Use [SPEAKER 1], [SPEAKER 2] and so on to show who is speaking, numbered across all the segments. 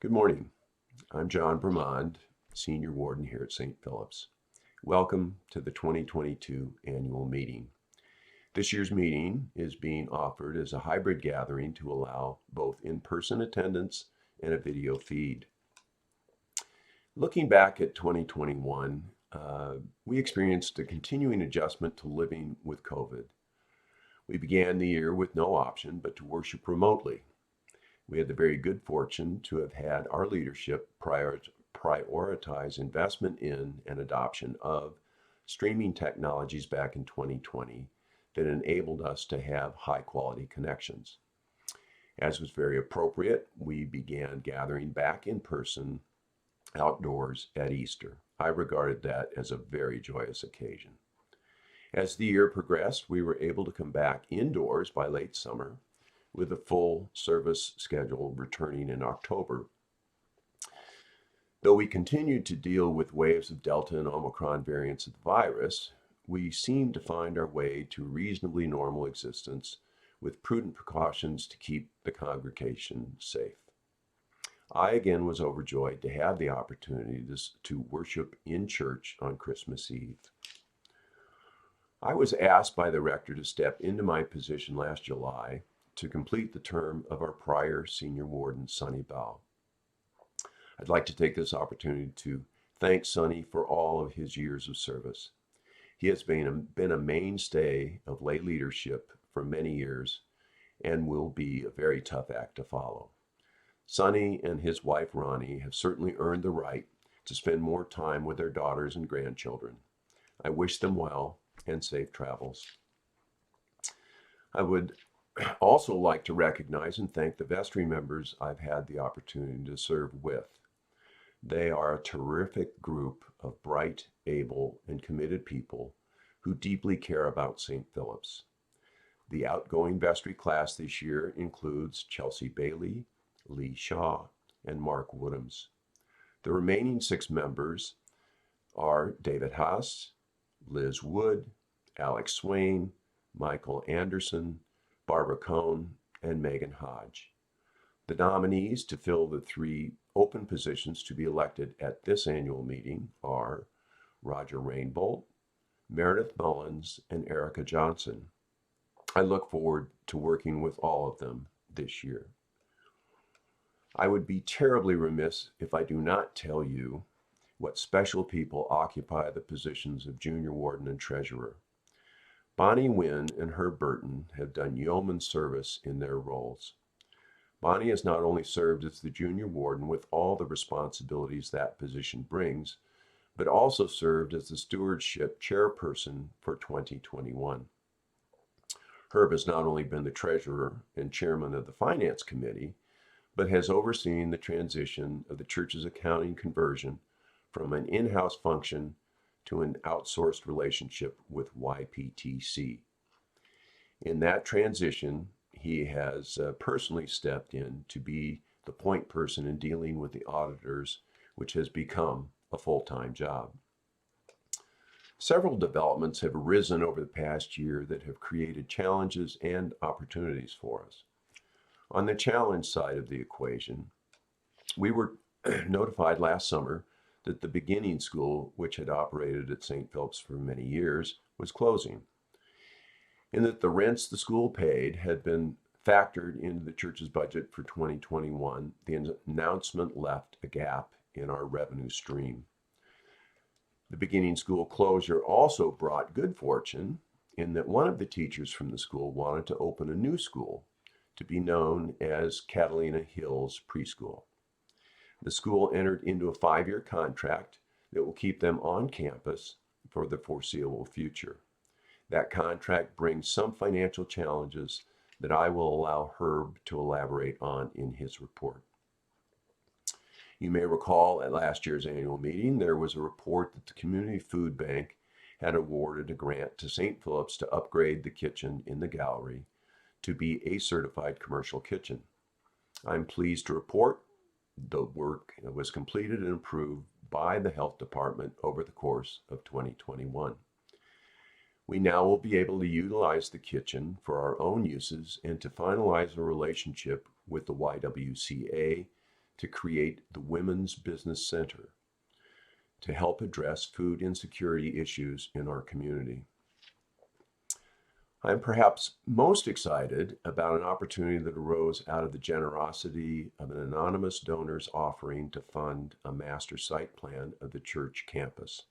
[SPEAKER 1] Good morning. I'm John Bremond, Senior Warden here at St. Philip's. Welcome to the 2022 annual meeting. This year's meeting is being offered as a hybrid gathering to allow both in-person attendance and a video feed. Looking back at 2021, we experienced a continuing adjustment to living with COVID. We began the year with no option but to worship remotely. We had the very good fortune to have had our leadership prioritize investment in and adoption of streaming technologies back in 2020 that enabled us to have high quality connections. As was very appropriate, we began gathering back in person outdoors at Easter. I regarded that as a very joyous occasion. As the year progressed, we were able to come back indoors by late summer with a full service schedule returning in October. Though we continued to deal with waves of Delta and Omicron variants of the virus, we seemed to find our way to reasonably normal existence with prudent precautions to keep the congregation safe. I again was overjoyed to have the opportunity to worship in church on Christmas Eve. I was asked by the rector to step into my position last July to complete the term of our prior senior warden, Sonny Bell. I'd like to take this opportunity to thank Sonny for all of his years of service. He has been a mainstay of lay leadership for many years and will be a very tough act to follow. Sonny and his wife Ronnie have certainly earned the right to spend more time with their daughters and grandchildren. I wish them well and safe travels. I would also like to recognize and thank the vestry members I've had the opportunity to serve with. They are a terrific group of bright, able, and committed people who deeply care about St. Philip's. The outgoing vestry class this year includes Chelsea Bailey, Lee Shaw, and Mark Woodhams. The remaining 6 members are David Haas, Liz Wood, Alex Swain, Michael Anderson, Barbara Cohn, and Megan Hodge. The nominees to fill the 3 open positions to be elected at this annual meeting are Roger Rainbolt, Meredith Mullins, and Erica Johnson. I look forward to working with all of them this year. I would be terribly remiss if I do not tell you what special people occupy the positions of junior warden and treasurer. Bonnie Wynn and Herb Burton have done yeoman service in their roles. Bonnie has not only served as the junior warden with all the responsibilities that position brings, but also served as the stewardship chairperson for 2021. Herb has not only been the treasurer and chairman of the finance committee, but has overseen the transition of the church's accounting conversion from an in-house function to an outsourced relationship with YPTC. In that transition, he has personally stepped in to be the point person in dealing with the auditors, which has become a full-time job. Several developments have arisen over the past year that have created challenges and opportunities for us. On the challenge side of the equation, we were notified last summer that the beginning school, which had operated at St. Philip's for many years, was closing, and that the rents the school paid had been factored into the church's budget for 2021. The announcement left a gap in our revenue stream. The beginning school closure also brought good fortune in that one of the teachers from the school wanted to open a new school to be known as Catalina Hills Preschool. The school entered into a 5-year contract that will keep them on campus for the foreseeable future. That contract brings some financial challenges that I will allow Herb to elaborate on in his report. You may recall at last year's annual meeting, there was a report that the Community Food Bank had awarded a grant to St. Philip's to upgrade the kitchen in the gallery to be a certified commercial kitchen. I'm pleased to report the work was completed and approved by the health department over the course of 2021. We now will be able to utilize the kitchen for our own uses and to finalize a relationship with the YWCA to create the Women's Business Center to help address food insecurity issues in our community. I'm perhaps most excited about an opportunity that arose out of the generosity of an anonymous donor's offering to fund a master site plan of the church campus.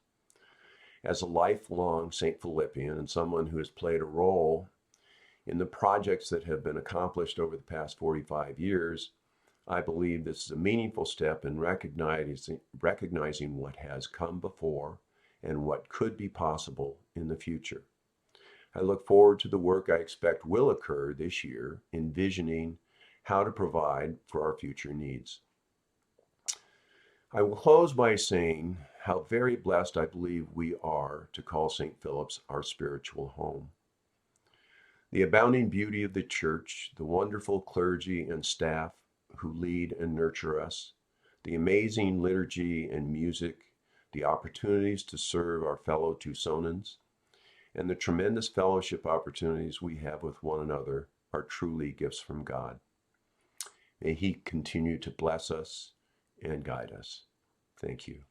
[SPEAKER 1] As a lifelong St. Philippian and someone who has played a role in the projects that have been accomplished over the past 45 years, I believe this is a meaningful step in recognizing what has come before and what could be possible in the future. I look forward to the work I expect will occur this year, envisioning how to provide for our future needs. I will close by saying how very blessed I believe we are to call St. Philip's our spiritual home. The abounding beauty of the church, the wonderful clergy and staff who lead and nurture us, the amazing liturgy and music, the opportunities to serve our fellow Tucsonans, and the tremendous fellowship opportunities we have with one another are truly gifts from God. May He continue to bless us and guide us. Thank you.